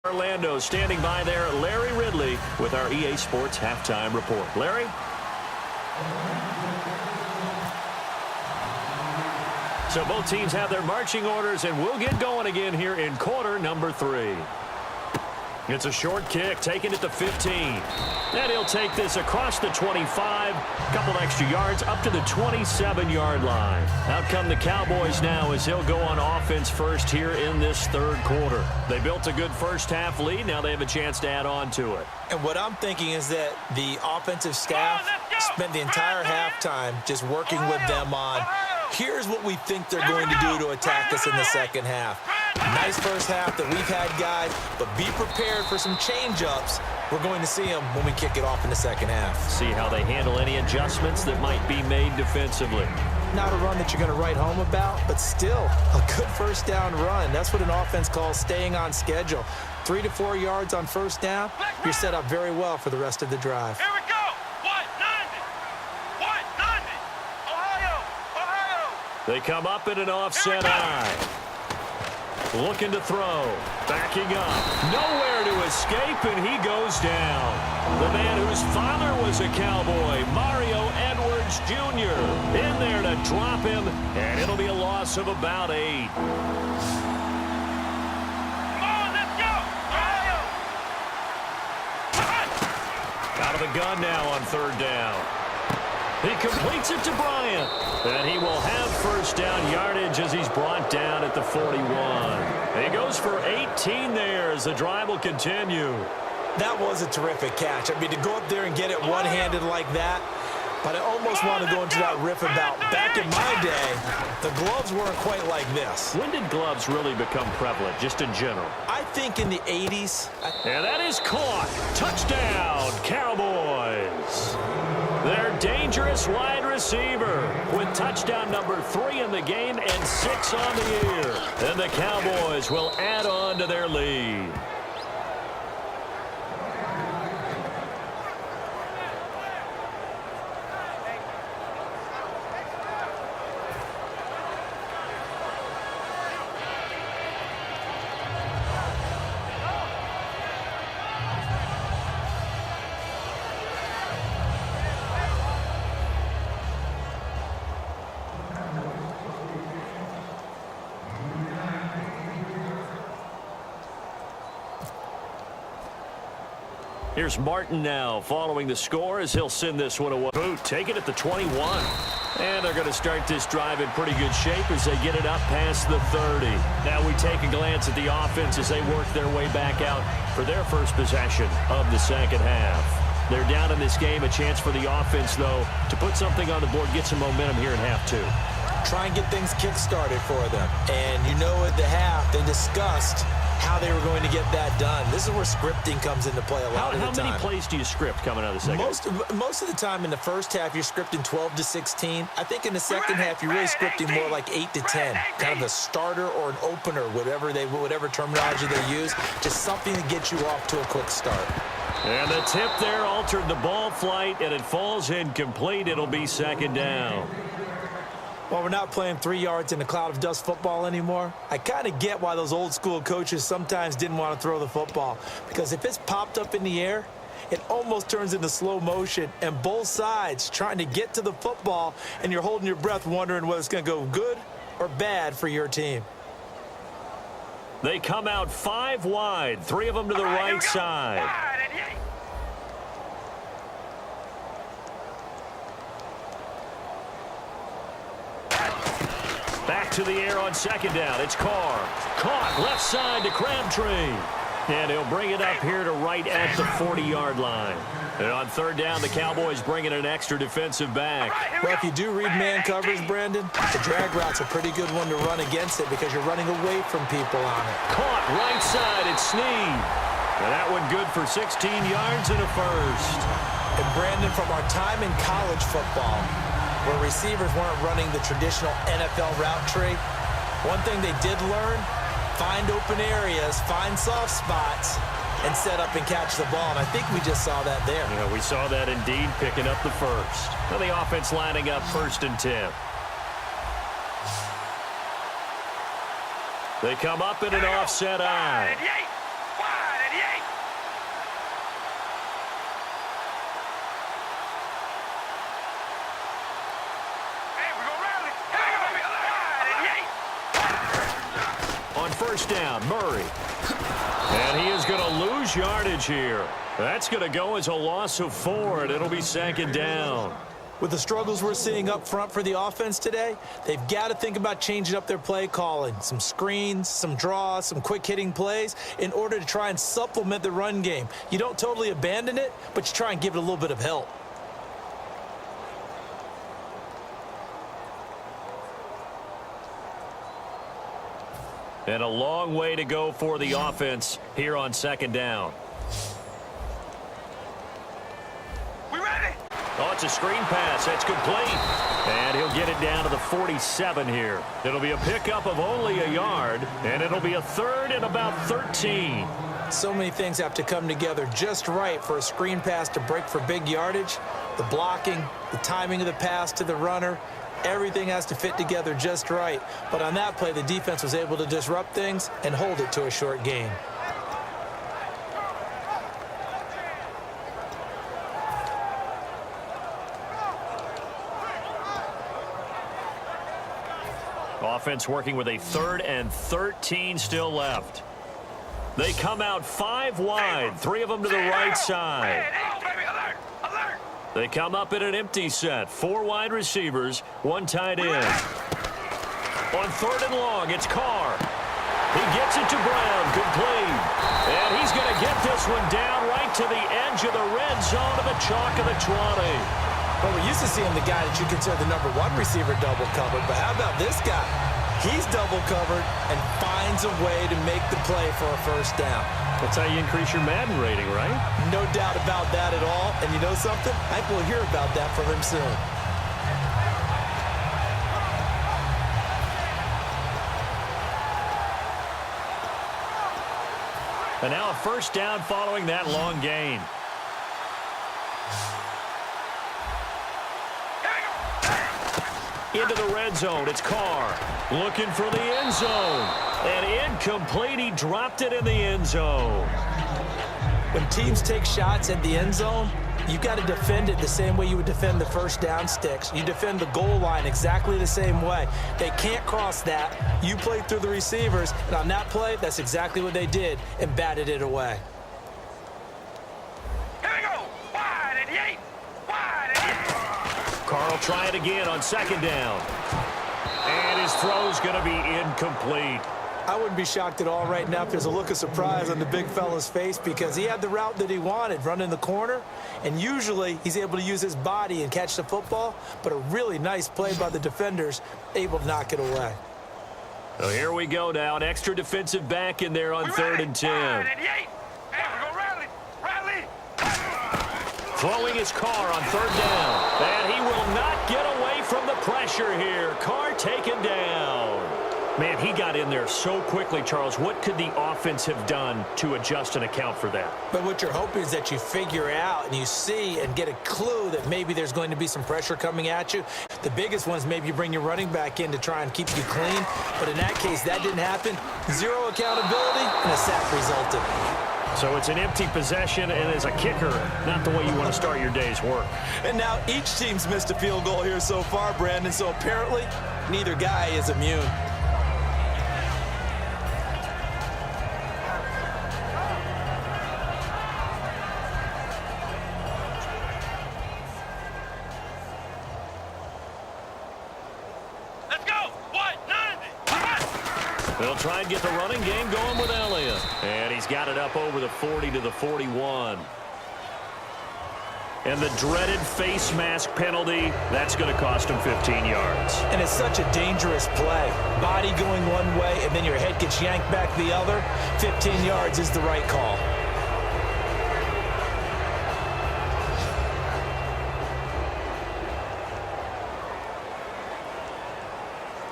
Orlando standing by there, Larry Ridley with our EA Sports Halftime Report. Larry? So both teams have their marching orders, and we'll get going again here in quarter number 3. It's a short kick, taken at the 15. And he'll take this across the 25, couple extra yards up to the 27-yard line. Out come the Cowboys now as he'll go on offense first here in this third quarter. They built a good first-half lead. Now they have a chance to add on to it. And what I'm thinking is that the offensive staff spent the entire halftime just working with them on, here's what we think they're going to do to attack us in the second half. Nice first half that we've had, guys, but be prepared for some change-ups. We're going to see them when we kick it off in the second half. See how they handle any adjustments that might be made defensively. Not a run that you're going to write home about, but still a good first down run. That's what an offense calls staying on schedule. 3 to 4 yards on first down, you're set up very well for the rest of the drive. Here we go. 190. 190. Ohio. They come up in an offset eye. Looking to throw. Backing up. Nowhere to escape, and he goes down. The man whose father was a Cowboy, Mario Edwards Jr., in there to drop him, and it'll be a loss of about 8. Come on, let's go. Ohio. Out of the gun now on third down. He completes it to Bryant. And he will have first down yardage as he's brought down at the 41. He goes for 18 there as the drive will continue. That was a terrific catch. I mean, to go up there and get it one-handed like that, but I almost want to go into that riff about back in my day, the gloves weren't quite like this. When did gloves really become prevalent, just in general? I think in the 80s. And that is caught. Touchdown, Cowboys. Their dangerous wide receiver with touchdown number 3 in the game and 6 on the year. And the Cowboys will add on to their lead. Here's Martin now following the score as he'll send this one away. Boot, take it at the 21. And they're going to start this drive in pretty good shape as they get it up past the 30. Now we take a glance at the offense as they work their way back out for their first possession of the second half. They're down in this game. A chance for the offense, though, to put something on the board, get some momentum here in half 2. Try and get things kick-started for them. And you know at the half, they discussed how they were going to get that done. This is where scripting comes into play a lot of the time. How many plays do you script coming out of the second? Most of the time in the first half, you're scripting 12 to 16. I think in the second half, you're really scripting more like 8 to 10. Kind of a starter or an opener, whatever terminology they use. Just something to get you off to a quick start. And the tip there altered the ball flight, and it falls incomplete. It'll be second down. Well, we're not playing 3 yards in a cloud of dust football anymore. I kind of get why those old school coaches sometimes didn't want to throw the football. Because if it's popped up in the air, it almost turns into slow motion. And both sides trying to get to the football, and you're holding your breath wondering whether it's going to go good or bad for your team. They come out 5 wide, 3 of them to the right side. Back to the air on second down. It's Carr. Caught left side to Crabtree. And he'll bring it up here to right at the 40-yard line. And on third down, the Cowboys bring in an extra defensive back. Well, if you do read man coverage, Brandon, the drag route's a pretty good one to run against it because you're running away from people on it. Caught right side. It's Snead. And that one good for 16 yards and a first. And Brandon, from our time in college football, where receivers weren't running the traditional NFL route tree, one thing they did learn, find open areas, find soft spots, and set up and catch the ball. And I think we just saw that there. Yeah, we saw that indeed, picking up the first. Now the offense lining up 1st and 10. They come up in an offset eye. first down. Murray. And he is going to lose yardage here. That's going to go as a loss of 4, and it'll be second down. With the struggles we're seeing up front for the offense today, they've got to think about changing up their play calling. Some screens, some draws, some quick-hitting plays in order to try and supplement the run game. You don't totally abandon it, but you try and give it a little bit of help. And a long way to go for the offense here on second down. We ready? Oh, it's a screen pass. That's complete. And he'll get it down to the 47 here. It'll be a pickup of only a yard, and it'll be a third and about 13. So many things have to come together just right for a screen pass to break for big yardage. The blocking, the timing of the pass to the runner, everything has to fit together just right. But on that play, the defense was able to disrupt things and hold it to a short gain. Offense working with a third and 13 still left. They come out 5 wide, 3 of them to the right side. They come up in an empty set. 4 wide receivers, 1 tight end. On third and long, it's Carr. He gets it to Brown, complete. And he's going to get this one down right to the edge of the red zone of the chalk of the 20. Well, we're used to seeing the guy that you consider the number 1 receiver double covered, but how about this guy? He's double covered and finds a way to make the play for a first down. That's how you increase your Madden rating, right? No doubt about that at all. And you know something? I think we'll hear about that from him soon. And now a first down following that long gain. Into the red zone, it's Carr. Looking for the end zone. And incomplete, he dropped it in the end zone. When teams take shots at the end zone, you've got to defend it the same way you would defend the first down sticks. You defend the goal line exactly the same way. They can't cross that. You play through the receivers, and on that play, that's exactly what they did and batted it away. Here we go. Wide and eight. Wide and eight. Carr will try it again on second down. And his throw's going to be incomplete. I wouldn't be shocked at all right now if there's a look of surprise on the big fella's face because he had the route that he wanted, running the corner, and usually he's able to use his body and catch the football, but a really nice play by the defenders, able to knock it away. So here we go now, an extra defensive back in there on third and 10. Wide and eight. Hey, we go rally. Rally. Throwing his Carr on third down. And he will not get away from the pressure here. Carr taken down. Man, he got in there so quickly, Charles. What could the offense have done to adjust and account for that? But what you're hoping is that you figure out and you see and get a clue that maybe there's going to be some pressure coming at you. The biggest one is maybe you bring your running back in to try and keep you clean. But in that case, that didn't happen. 0 accountability, and a sack resulted. So it's an empty possession, and as a kicker, not the way you want to start your day's work. And now each team's missed a field goal here so far, Brandon, so apparently neither guy is immune. Let's go. What? 90. They'll try and get the running game going with Elliott. And he's got it up over the 40 to the 41. And the dreaded face mask penalty, that's going to cost him 15 yards. And it's such a dangerous play. Body going one way, and then your head gets yanked back the other. 15 yards is the right call.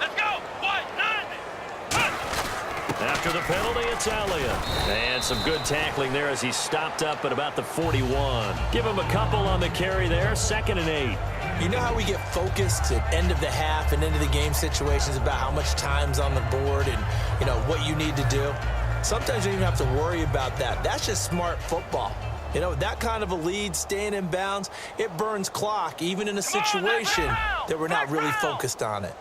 Let's go. What? 90. After the penalty, it's Elliott. And some good tackling there as he stopped up at about the 41. Give him a couple on the carry there, 2nd and 8. You know how we get focused at end of the half and into the game situations about how much time's on the board and, you know, what you need to do? Sometimes you don't even have to worry about that. That's just smart football. You know, that kind of a lead, staying in bounds, it burns clock, even in a situation that we're not really focused on it.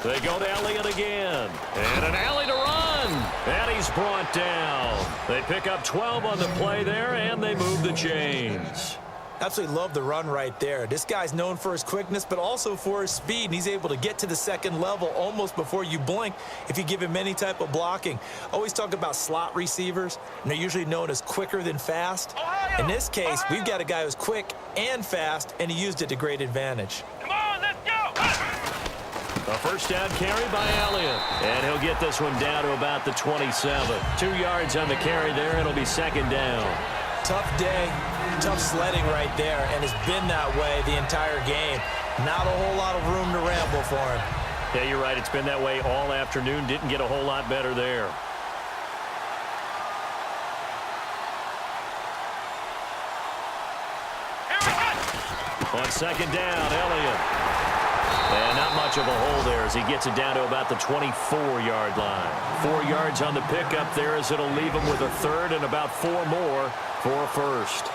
They go to Elliott again. And an alley to run. And he's brought down. They pick up 12 on the play there, and they move the chains. Absolutely love the run right there. This guy's known for his quickness, but also for his speed. And he's able to get to the second level almost before you blink if you give him any type of blocking. Always talk about slot receivers, and they're usually known as quicker than fast. In this case, we've got a guy who's quick and fast, and he used it to great advantage. Come on, let's go. A first down carry by Elliott. And he'll get this one down to about the 27. 2 yards on the carry there. It'll be second down. Tough day, tough sledding right there, and it's been that way the entire game. Not a whole lot of room to ramble for him. Yeah, you're right. It's been that way all afternoon. Didn't get a whole lot better there. On second down, Elliott. And not much of a hole there as he gets it down to about the 24-yard line. 4 yards on the pickup there as it'll leave him with a third and about 4 more for a first.